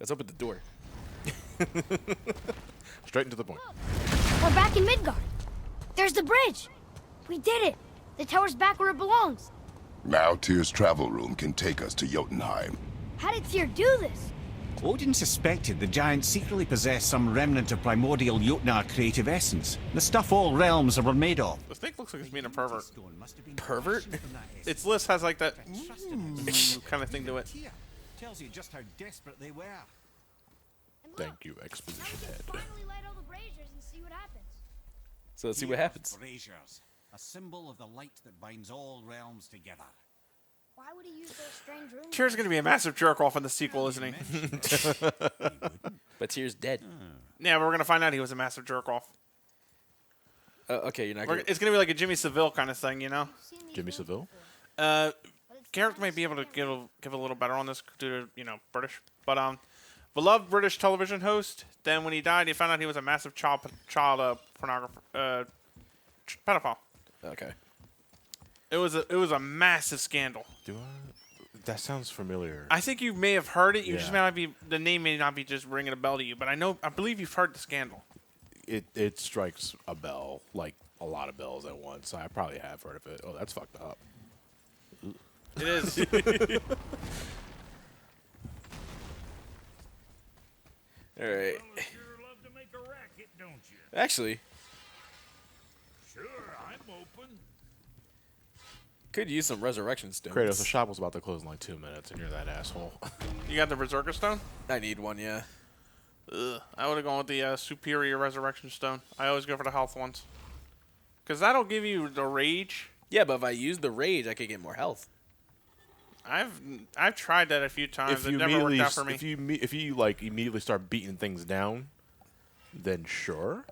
Let's open the door. Straight into the point. Look, we're back in Midgard. There's the bridge. We did it. The tower's back where it belongs. Now Tyr's travel room can take us to Jotunheim. How did Tyr do this? Odin suspected the giants secretly possessed some remnant of primordial Jotnar creative essence. The stuff all realms were made of. The snake looks like it's being a pervert. Pervert? Its list has like that kind of thing to it. Tells you just how desperate they were. And look, Thank you, exposition now we head. can finally light all the braziers and see what happens. So let's see what happens. Braziers, a symbol of the light that binds all realms together. Why would he use those strange runes? Tyr's gonna be a massive jerk off in the sequel, isn't he? But Tyr's dead. Yeah, but we're gonna find out he was a massive jerk off. Okay, you're not gonna... It's gonna be like a Jimmy Seville kind of thing, you know? Seen these Jimmy runes Seville? Uh, Garrett might be able to give a little better on this due to British, but beloved British television host. Then when he died, he found out he was a massive child pornographer, pedophile. Okay. It was a massive scandal. Do I? That sounds familiar. I think you may have heard it. You just Yeah. may not be the name may not be just ringing a bell to you, but I believe you've heard the scandal. It strikes a bell, like a lot of bells at once. So I probably have heard of it. Oh, that's fucked up. It is. All right. Well, sure love to make a racket, don't you? Actually, Sure, I'm open. could use some resurrection stones. Kratos, the shop was about to close in like 2 minutes, and you're that asshole. You got the Berserker Stone? I need one, yeah. Ugh. I would have gone with the Superior Resurrection Stone. I always go for the health ones. Because that'll give you the rage. Yeah, but if I use the rage, I could get more health. I've tried that a few times. It never worked out for me. If you like immediately start beating things down, then sure.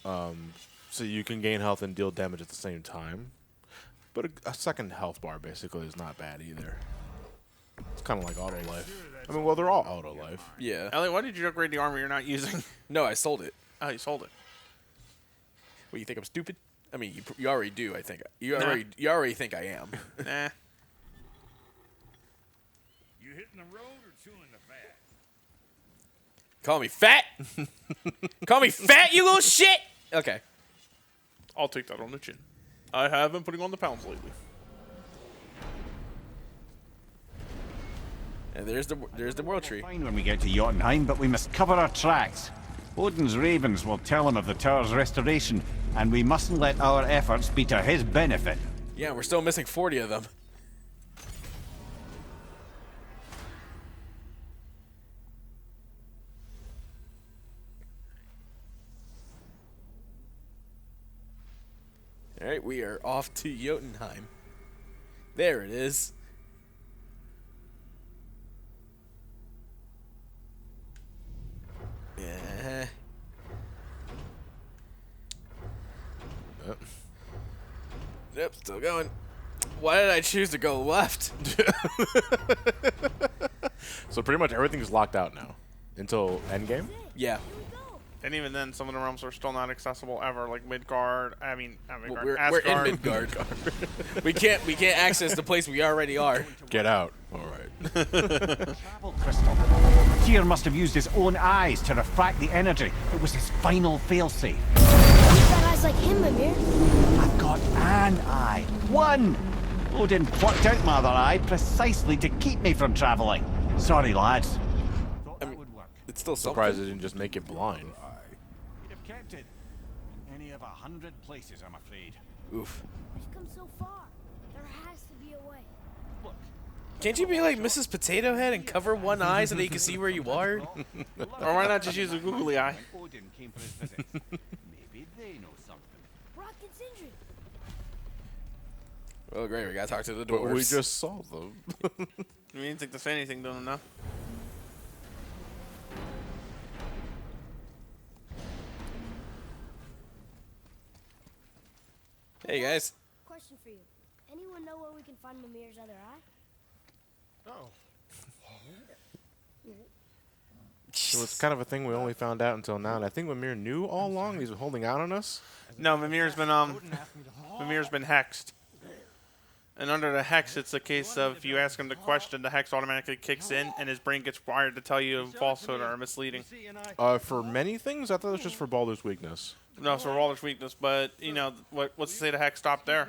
So you can gain health and deal damage at the same time. But a second health bar basically is not bad either. It's kind of like auto life. I mean, well, they're all auto life. Yeah. Elliot, why did you upgrade the armor you're not using? No, I sold it. Oh, you sold it. What, you think I'm stupid? I mean, you already do, I think. You Nah. already think I am. Nah. You hitting the road or chewing the fat? Call me fat? Call me fat, you little shit! Okay. I'll take that on the chin. I have been putting on the pounds lately. And there's the world tree. Fine when we get to Jotunheim, but we must cover our tracks. Odin's ravens will tell him of the tower's restoration, and we mustn't let our efforts be to his benefit. Yeah, we're still missing 40 of them. Alright, we are off to Jotunheim. There it is. Yeah. Yep, still going. Why did I choose to go left? So pretty much everything's locked out now until endgame. Yeah. And even then, some of the realms are still not accessible ever, like Midgard. I mean, not Midgard. We're Asgard. in Midgard. we can't access the place we already are. Get out. All right. Travel crystal. Tyr must have used his own eyes to refract the energy. It was his final failsafe. You've got eyes like him, Mimir. I've got an eye. One! Odin plucked out my other eye precisely to keep me from traveling. Sorry, lads. Thought that would work. It's still something. Surprised they didn't just make it blind. You'd have kept it. Any of 100 places, I'm afraid. Oof. We've come so far. There has to be a way. Look. Can't you be like Mrs. Potato Head and cover one eye so that you can see where you are? Or why not just use a googly eye? When Odin came for his visit. Maybe they know something. Brock and Sindri. Well, great. We gotta talk to the But dwarves. we just saw them. You didn't think to say anything to them, no? Hey guys. Question for you. Anyone know where we can find Mimir's other eye? So it's kind of a thing we only found out until now, and I think Mimir knew all along he's holding out on us. No, Mimir's been hexed. And under the hex, it's a case of if you ask him the question, the hex automatically kicks in, and his brain gets wired to tell you falsehood or misleading. For many things, I thought it was just for Baldur's weakness. No, it's for Waller's weakness, but you know, what's to say the hex stopped there?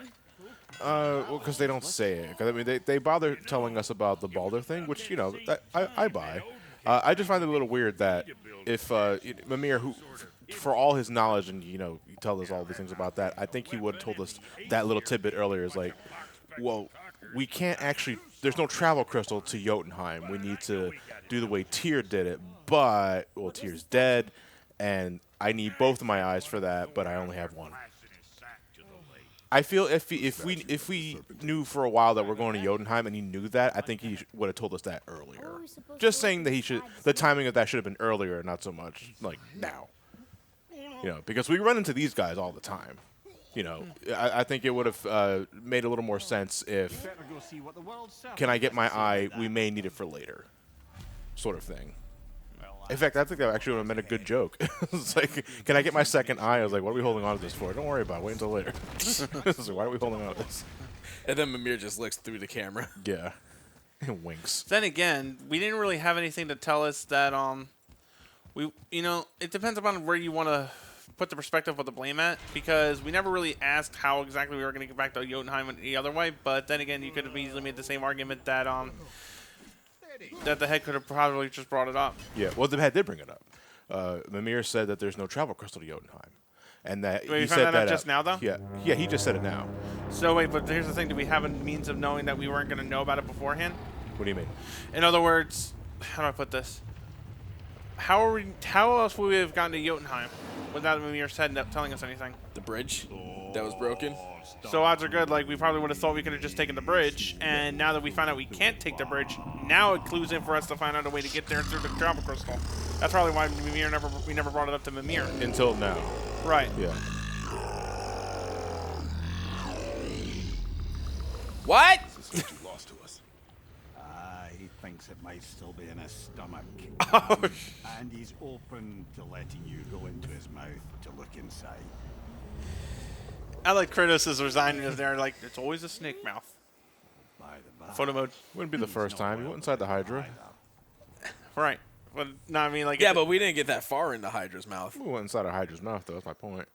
Well, because they don't say it. 'Cause, I mean, they bother telling us about the Baldur thing, which, you know, I buy. I just find it a little weird that if Mimir, who, for all his knowledge, and, you know, you tell us all these things about that, I think he would have told us that little tidbit earlier. Is like, well, we can't actually, there's no travel crystal to Jotunheim. We need to do the way Tyr did it, but, well, Tyr's dead, and I need both of my eyes for that, but I only have one. I feel if we knew for a while that we're going to Jotunheim and he knew that, I think he would have told us that earlier. Just saying that the timing of that should have been earlier, not so much like now. You know, because we run into these guys all the time. You know, I think it would have made a little more sense if, can I get my eye? We may need it for later, sort of thing. In fact, I think that actually would have been a good joke. It's like, can I get my second eye? I was like, what are we holding on to this for? Don't worry about it. Wait until later. Like, why are we holding on to this? And then Mimir just looks through the camera. Yeah. And winks. Then again, we didn't really have anything to tell us that it depends upon where you want to put the perspective of the blame at, because we never really asked how exactly we were going to get back to Jotunheim the other way. But then again, you could have easily made the same argument that that the head could have probably just brought it up. Yeah, well, the head did bring it up. Mimir said that there's no travel crystal to Jotunheim. And that Wait, he you said found that out that just now, though? Yeah, he just said it now. So wait, but here's the thing. Do we have a means of knowing that we weren't going to know about it beforehand? What do you mean? In other words, how do I put this? How else would we have gotten to Jotunheim without Mimir telling us anything? The bridge that was broken. So odds are good, like, we probably would have thought we could have just taken the bridge, and now that we found out we can't take the bridge, now it clues in for us to find out a way to get there through the travel crystal. That's probably why we never brought it up to Mimir. Until now. Right. Yeah. What? Since you lost to us. He thinks it might still be in his stomach. Oh, And he's open to letting you go into his mouth to look inside. I like Kratos is resigning there, like, it's always a snake mouth. By the by. Photo mode. Wouldn't be the first time. He went inside the Hydra. Right. But, no, I mean, like... Yeah, but we didn't get that far into Hydra's mouth. We went inside a Hydra's mouth, though. That's my point.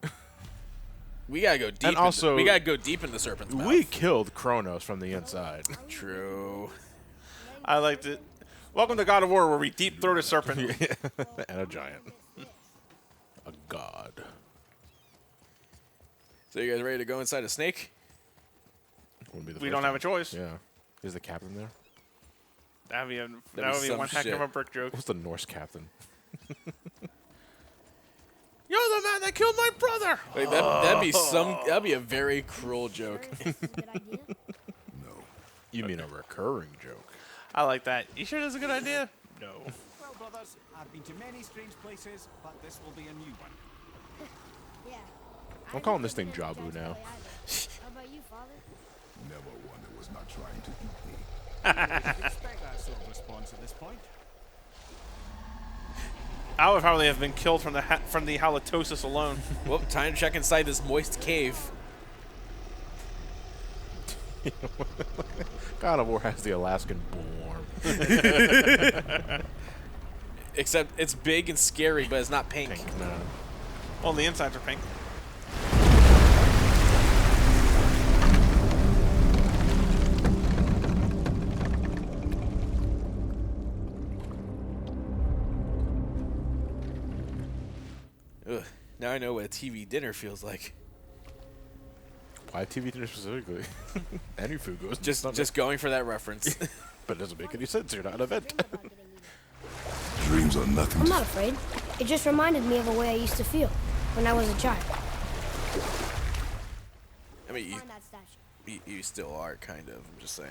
We gotta go deep. And also, we gotta go deep in the Serpent's mouth. We killed Kronos from the inside. True. I liked it. Welcome to God of War, where we deep throat a serpent. And a giant. A god. So you guys ready to go inside a snake? Wouldn't be the We first don't time. have a choice. Yeah. Is the captain there? That would be some one heck of shit. a brick joke. What's the Norse captain? You're the man that killed my brother. Wait, that'd be a very cruel joke. You mean a recurring joke? I like that. You sure that's a good idea? No. Well, brothers, I've been to many strange places, but this will be a new one. Yeah. I'm calling this thing Jabu now. How about you, Father? Never one that was not trying to eat me. Expect that sort of response at this point. I would probably have been killed from the halitosis alone. Well, time to check inside this moist cave. God of War has the Alaskan bullworm. Except it's big and scary, but it's not pink. Pink, no. Well, the insides are pink. Ugh, now I know what a TV dinner feels like. Why TV dinner specifically? Any food goes. Just going for that reference. But it doesn't make any sense. You're not an event. Dreams are nothing I'm to not afraid. It just reminded me of a way I used to feel when I was a child. I mean, Find that statue. you still are, kind of. I'm just saying.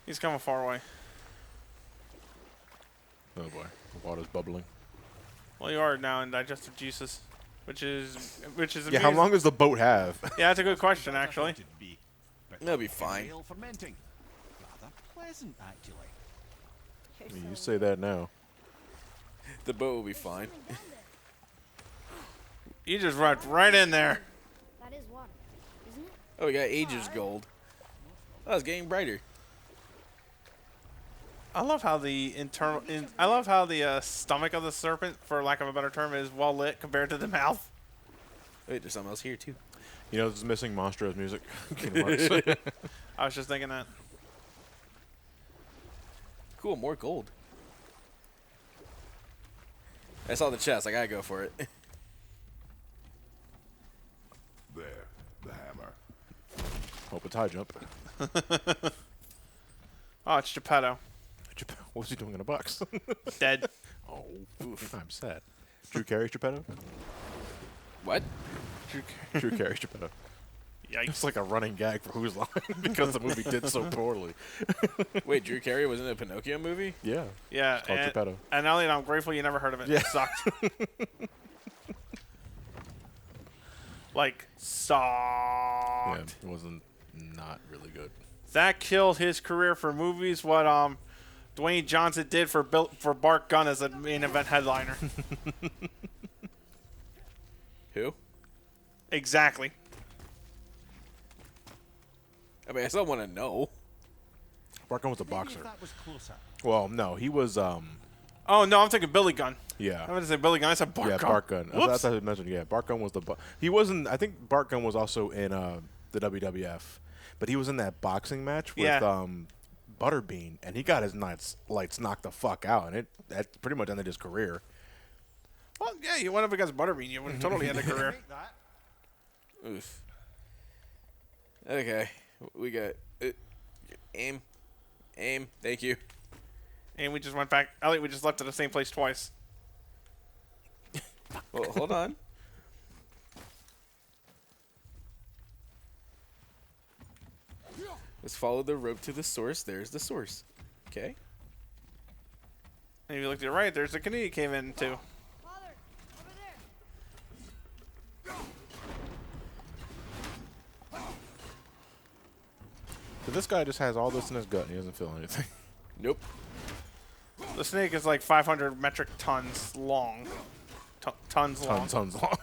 He's coming far away. Oh boy, the water's bubbling. Well, you are now in digestive juices, which is Yeah, how amazing. long does the boat have? Yeah, that's a good question, actually. It'd be, but That'll be fine. ale fermenting. Rather pleasant, actually. You say that now. The boat will be fine. You just rushed right in there. That is water, isn't it? Oh, we got Aegis gold. Oh, it's getting brighter. I love how the stomach of the serpent, for lack of a better term, is well lit compared to the mouth. Wait, there's something else here too. You know, this is missing Monstro's music. Kingdom Hearts. I was just thinking that. Cool, more gold. I saw the chest. I gotta go for it. There, the hammer. Hope it's high jump. Oh, it's Geppetto. What's he doing in a box? Dead. Oh, oof, I'm sad. Drew carries Geppetto? What? Drew carries Geppetto. Yikes. It's like a running gag for Who's Line because the movie did so poorly. Wait, Drew Carey was in a Pinocchio movie? Yeah. Yeah, It's called and, Geppetto. and Elliot, I'm grateful you never heard of it. Yeah. It sucked. Like, sucked. Yeah, it wasn't not really good. That killed his career for movies. What Dwayne Johnson did for Bart Gunn as a main event headliner. Who? Exactly. I mean, I still want to know. Barcon was a boxer. That was closer. Well, no, he was, Oh no, I'm thinking Billy Gunn. yeah. I meant to say Billy Gunn. I said Bart Yeah, Gunn. Bart Gunn. Whoops. That's how I mentioned. Yeah, Bart Gunn was he wasn't. I think Bart Gunn was also in the WWF, but he was in that boxing match with Yeah. Butterbean, and he got his lights knocked the fuck out, and that pretty much ended his career. Well, yeah, you went up against Butterbean. You would totally end a career. Take that. Oof. Okay, we got aim. Thank you. And we just went back. Elliot, we just left at the same place twice. Well, hold on. Let's follow the rope to the source. There's the source. Okay. And if you look to your right, there's the canoe you came into. Father, over there. So this guy just has all this in his gut, and he doesn't feel anything. Nope. The snake is like 500 metric tons long. Tons long. Tons long.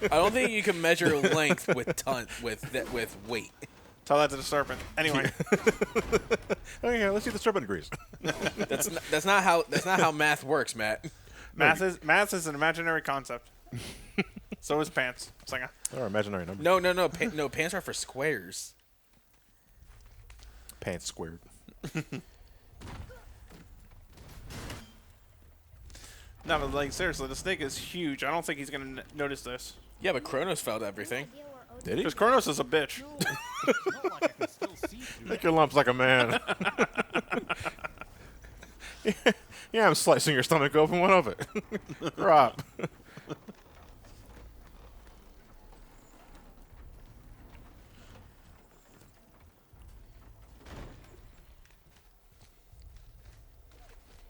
I don't think you can measure length with weight. Tell that to the serpent. Anyway, Okay, let's see the serpent grease. That's not how math works, Matt. math is an imaginary concept. So is pants. It's like Or imaginary number. No. No, pants are for squares. Pants squared. no, but like seriously, the snake is huge. I don't think he's gonna notice this. Yeah, but Kronos felt everything. Idea where Odin- Did he? Because Kronos is a bitch. Not like I can still see through Make your lumps like a man. Yeah, I'm slicing your stomach open. What of it? Drop.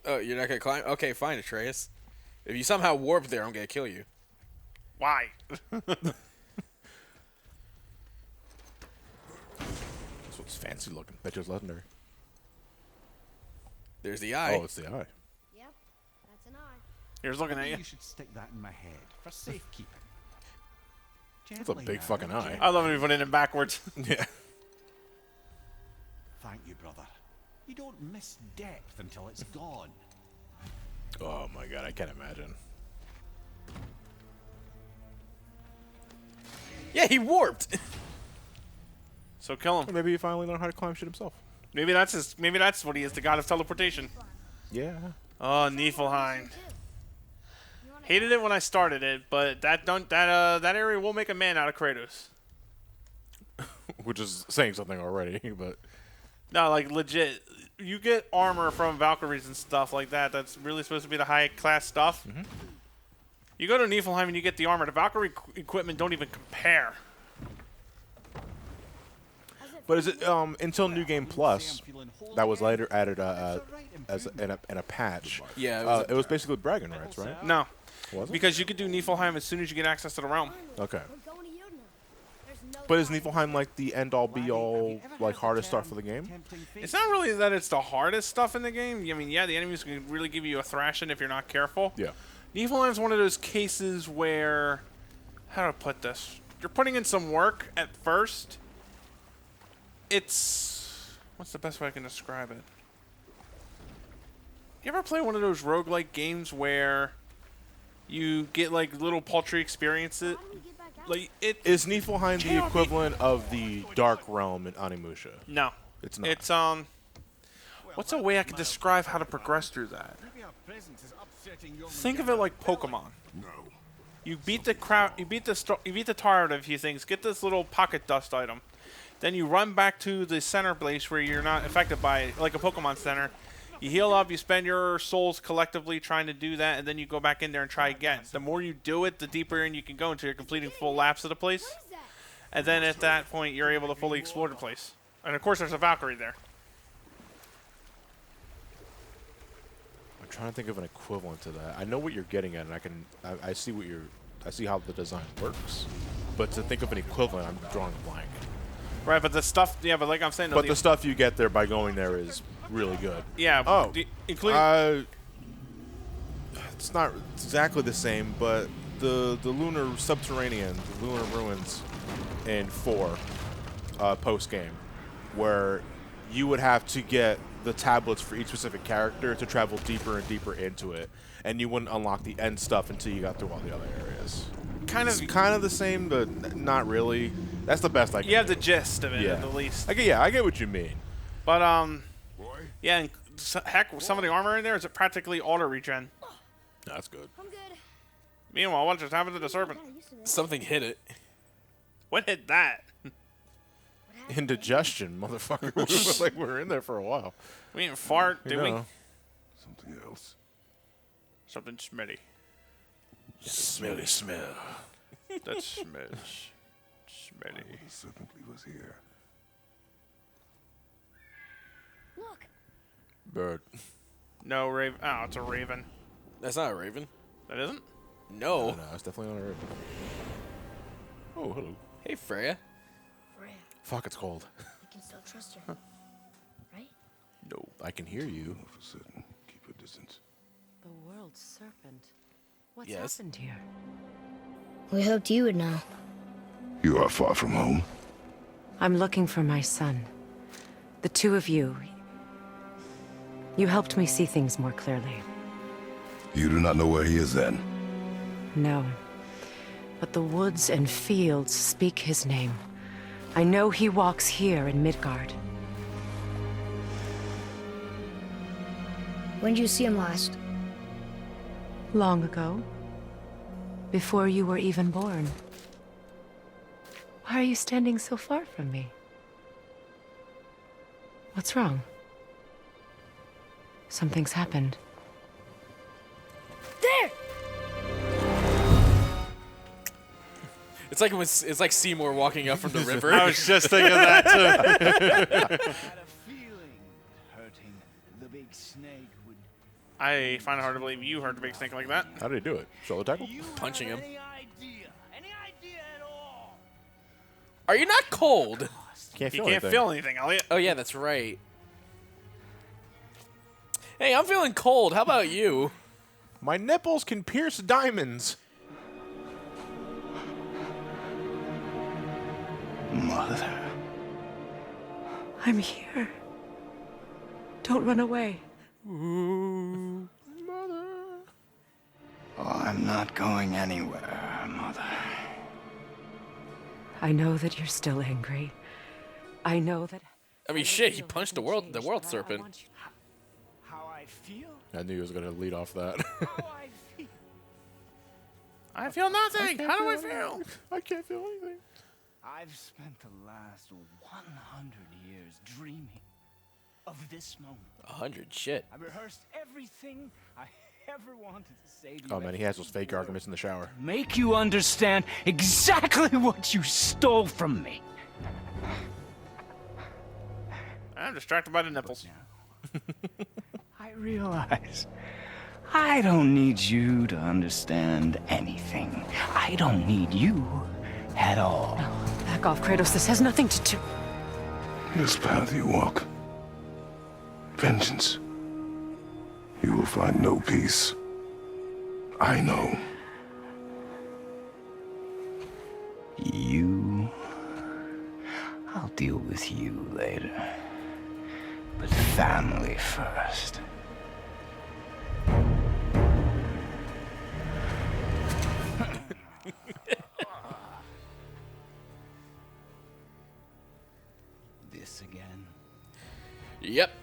Oh, you're not gonna climb? Okay, fine, Atreus. If you somehow warp there, I'm gonna kill you. Why? This one's fancy looking. Bet you it's legendary. There's the eye. Oh, it's the eye. Yep, that's an eye. Here's looking at Maybe you. you should stick that in my head for safekeeping. That's a big fucking eye. I love it when you put it in backwards. Yeah. Thank you, brother. You don't miss depth until it's gone. Oh my god, I can't imagine. Yeah, he warped. So kill him. Maybe he finally learned how to climb shit himself. Maybe that's what he is, the god of teleportation. Yeah. Oh, Niflheim. You wanna Hated it when I started it, but that area will make a man out of Kratos. Which is saying something already, but No, like legit. You get armor from Valkyries and stuff like that. That's really supposed to be the high class stuff. Mm-hmm. You go to Niflheim and you get the armor. The Valkyrie equipment don't even compare. is it until New Game Plus that was later added as in a patch? Yeah, it was basically bragging rights, right? No, Was it? because you could do Niflheim as soon as you get access to the realm. Okay. We're going to Jotunheim. There's no But is time. Niflheim like the end all be all like hardest stuff for the game? It's not really that it's the hardest stuff in the game. I mean, yeah, the enemies can really give you a thrashing if you're not careful. Yeah. Niflheim's one of those cases where, how do I put this? You're putting in some work at first. It's What's the best way I can describe it? You ever play one of those roguelike games where you get like little paltry experiences? Like it Is Niflheim the equivalent of the Dark Realm in Animusha? No. It's not. It's what's a way I can describe how to progress through that? Think of it like Pokemon. No. You beat the crowd. You beat the tar out of a few things. Get this little pocket dust item. Then you run back to the center place where you're not affected by it, like a Pokemon Center. You heal up. You spend your souls collectively trying to do that, and then you go back in there and try again. The more you do it, the deeper in you can go until you're completing full laps of the place. And then at that point, you're able to fully explore the place. And of course, there's a Valkyrie there. I'm trying to think of an equivalent to that. I know what you're getting at, and I see what you're. I see how the design works. But to think of an equivalent, I'm drawing a blank. Right, but the stuff, yeah, but like I'm saying, But the stuff you get there by going there is really good. yeah, Oh, including it's not exactly the same, but the lunar subterranean, the lunar ruins in 4 post game, where you would have to get the tablets for each specific character to travel deeper and deeper into it, and you wouldn't unlock the end stuff until you got through all the other areas. kind Kind of the same, but not really. That's the best I can. you have do. the gist of it Yeah. at the least. I get what you mean. But Boy, yeah, and heck, some of the armor in there is practically auto regen. That's good. I'm good. Meanwhile, what just happened to the Serpent? Something hit it. What hit that? Indigestion, motherfucker. Like we're in there for a while. We didn't fart, did we? know. something else. Something smelly. Smelly smell. That smells smelly. The serpent was here. Look. Bird. No raven. Oh, it's a raven. That's not a raven. That isn't? No. No, it's definitely on a river. Oh, hello. Hey, Freya. Freya, Fuck, it's cold. you can still trust her. Right? No, I can hear you. Know for certain. Keep your distance. The world's serpent. What's Yes. happened here? We hoped you would know. You are far from home. I'm looking for my son. The two of you. You helped me see things more clearly. You do not know where he is then. No. But the woods and fields speak his name. I know he walks here in Midgard. When did you see him last? Long ago. Before you were even born. Why are you standing so far from me? What's wrong? Something's happened. There! It's like Seymour walking up from the river. I was just thinking that too. Had a feeling hurting the big snake would. I find it hard to believe you hurt the big snake like that. How did he do it? Shoulder tackle? Punching him. Any idea at all? Are you not cold? Can't You feel can't anything. feel anything, Elliot. Oh yeah, that's right. Hey, I'm feeling cold. How about you? My nipples can pierce diamonds. Mother. I'm here. Don't run away. Oh, I'm not going anywhere, Mother. I know that you're still angry. I know that. I mean, shit. He punched the world serpent. How I feel? I knew he was going to lead off that. How I feel? I feel nothing. How do I feel? I can't feel anything. I've spent the last 100 years dreaming of this moment. 100 shit. I rehearsed everything I ever wanted to say to you. Oh, man, he has those fake arguments in the shower. Make you understand exactly what you stole from me. I'm distracted by the nipples. I realize I don't need you to understand anything. I don't need you at all. Back off, Kratos. This has nothing to do. This path you walk. Vengeance. You will find no peace. I know. You... I'll deal with you later. but family first. This again. Yep.